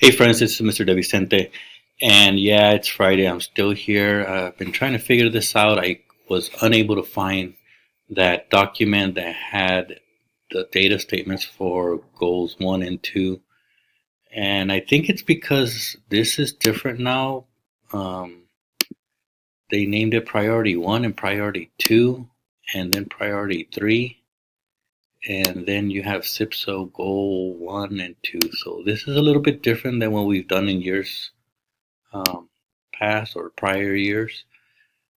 Hey friends, this is Mr. De Vicente, and yeah, it's Friday. I'm still here. I've been trying to figure this out. I was unable to find that document that had the data statements for goals 1 and 2, and I think it's because this is different now. Um, they named it Priority 1 and Priority 2, and then Priority 3, and then you have SIPSO Goal 1 and 2. So this is a little bit different than what we've done in years um, past or prior years.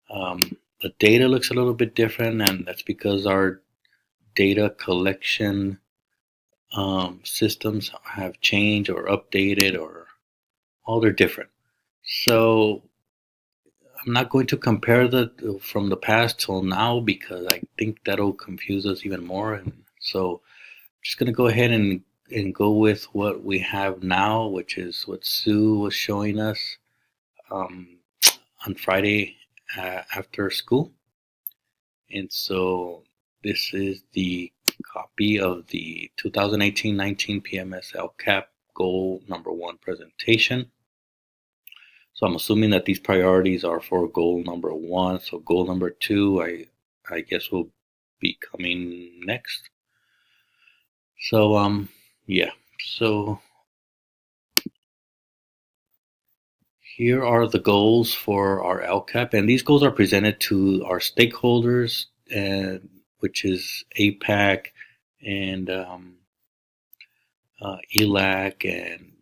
Um, the data looks a little bit different, and that's because our data collection systems have changed or updated, or all they're different. So I'm not going to compare the from the past till now because I think that'll confuse us even more. And so I'm just going to go ahead and go with what we have now, which is what Sue was showing us um, on Friday after school. And so this is the copy of the 2018-19 PMS LCAP goal number 1 presentation. So I'm assuming that these priorities are for goal number 1. So goal number 2, I guess will be coming next. So yeah. So here are the goals for our LCAP, and these goals are presented to our stakeholders, which is APAC and ELAC and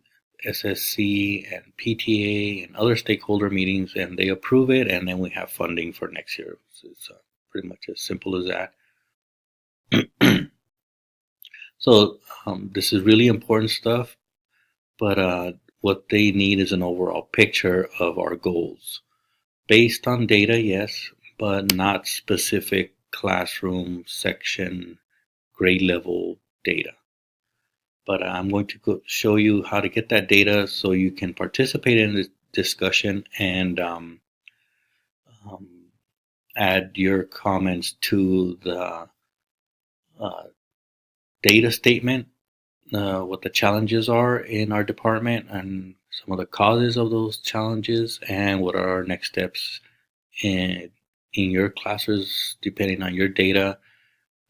SSC and PTA and other stakeholder meetings, and they approve it, and then we have funding for next year. So it's pretty much as simple as that. So this is really important stuff, but what they need is an overall picture of our goals based on data, yes, but not specific classroom, section, grade level data. But I'm going to show you how to get that data so you can participate in the discussion and um, add your comments to the uh, data statement, what the challenges are in our department and some of the causes of those challenges, and what are our next steps in your classes depending on your data,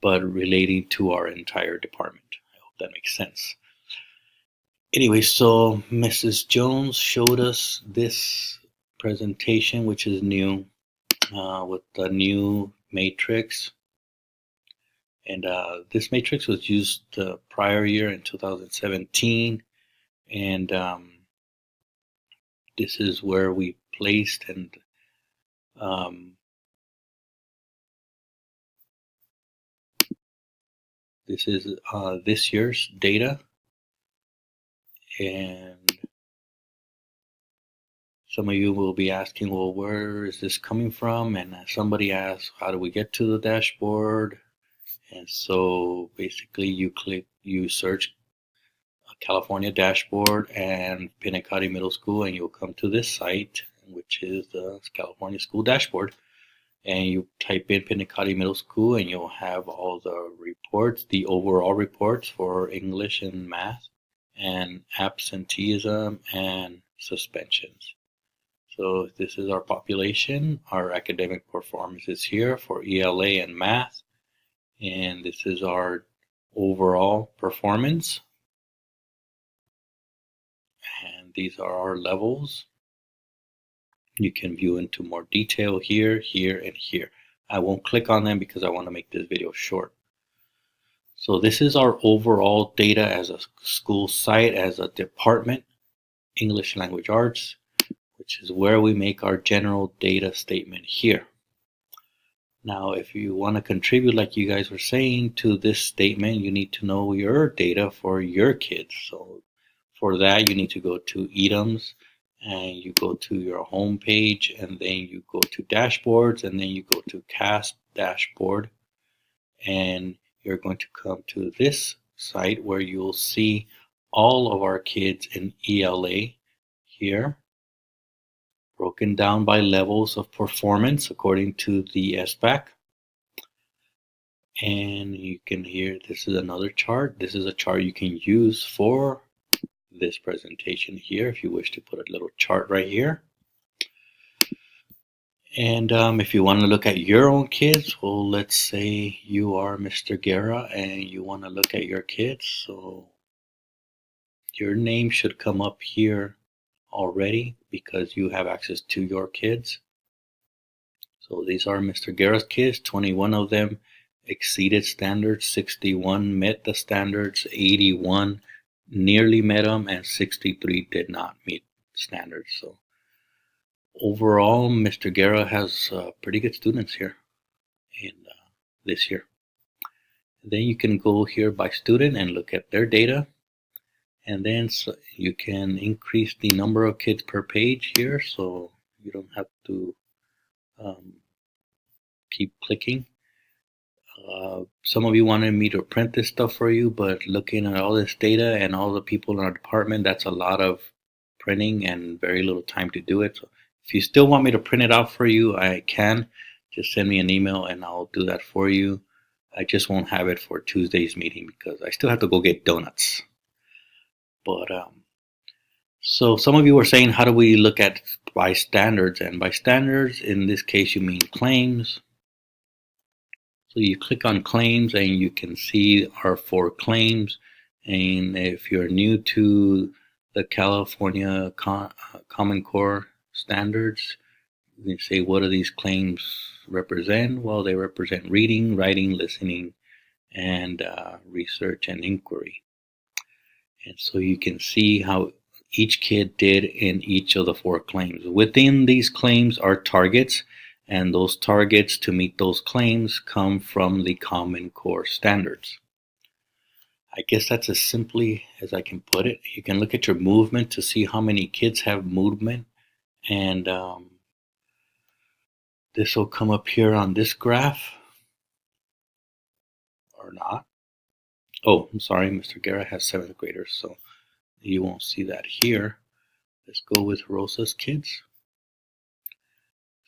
but relating to our entire department. I hope that makes sense. Anyway, so Mrs. Jones showed us this presentation, which is new, with the new matrix. And this matrix was used the prior year in 2017. And this is where we placed and um, this is this year's data. And some of you will be asking, well, where is this coming from? And somebody asked, how do we get to the dashboard? And so basically you search California dashboard and Pinacate Middle School, and you'll come to this site, which is the California School Dashboard. And you type in Pinacate Middle School, and you'll have all the reports, the overall reports for English and math, and absenteeism and suspensions. So this is our population. Our academic performance is here for ELA and math. And this is our overall performance. And these are our levels. You can view into more detail here, here, and here. I won't click on them because I want to make this video short. So this is our overall data as a school site, as a department, English Language Arts, which is where we make our general data statement here. Now, if you want to contribute, like you guys were saying, to this statement, you need to know your data for your kids. So for that, you need to go to EDAMS, and you go to your home page, and then you go to dashboards, and then you go to CAST dashboard, and you're going to come to this site where you'll see all of our kids in ELA here, broken down by levels of performance according to the SBAC. And you can hear, this is another chart. This is a chart you can use for this presentation here if you wish to put a little chart right here. And if you want to look at your own kids, well, let's say you are Mr. Guerra and you want to look at your kids. So your name should come up here already because you have access to your kids. So these are Mr. Guerra's kids. 21 of them exceeded standards, 61 met the standards, 81 nearly met them, and 63 did not meet standards. So overall, Mr. Guerra has pretty good students here in this year. Then you can go here by student and look at their data. And then you can increase the number of kids per page here, so you don't have to keep clicking. Some of you wanted me to print this stuff for you, but looking at all this data and all the people in our department, that's a lot of printing and very little time to do it. So if you still want me to print it out for you, I can. Just send me an email and I'll do that for you. I just won't have it for Tuesday's meeting because I still have to go get donuts. But so some of you were saying, how do we look at by standards? And by standards, in this case, you mean claims. So you click on claims and you can see our 4 claims. And if you're new to the California Common Core standards, you can say, what do these claims represent? Well, they represent reading, writing, listening, and research and inquiry. And so you can see how each kid did in each of the 4 claims. Within these claims are targets, and those targets to meet those claims come from the Common Core standards. I guess that's as simply as I can put it. You can look at your movement to see how many kids have movement, and this will come up here on this graph, or not. Oh, I'm sorry, Mr. Guerra has 7th graders, so you won't see that here. Let's go with Rosa's kids.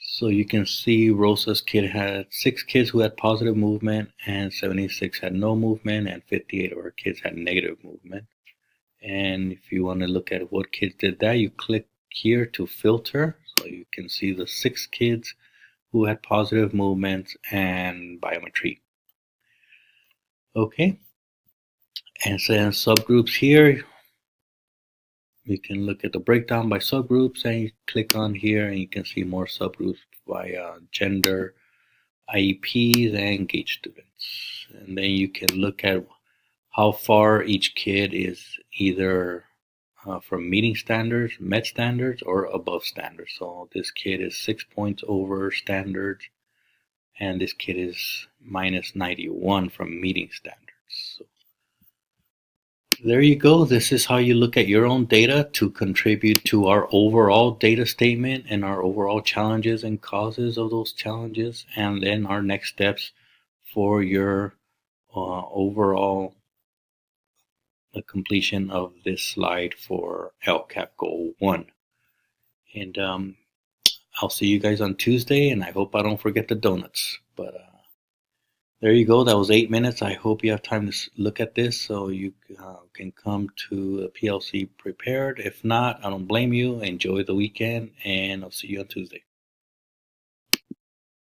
So you can see Rosa's kid had 6 kids who had positive movement, and 76 had no movement, and 58 of her kids had negative movement. And if you want to look at what kids did that, you click here to filter. So you can see the 6 kids who had positive movements and biometry. Okay. And then subgroups here, you can look at the breakdown by subgroups, and you click on here and you can see more subgroups by gender, IEPs, and engaged students. And then you can look at how far each kid is either from meeting standards, met standards, or above standards. So this kid is 6 points over standards, and this kid is minus 91 from meeting standards. So there you go. This is how you look at your own data to contribute to our overall data statement and our overall challenges and causes of those challenges, and then our next steps for your overall completion of this slide for LCAP Goal 1. And I'll see you guys on Tuesday, and I hope I don't forget the donuts. But there you go. That was 8 minutes. I hope you have time to look at this so you can come to PLC prepared. If not, I don't blame you. Enjoy the weekend, and I'll see you on Tuesday.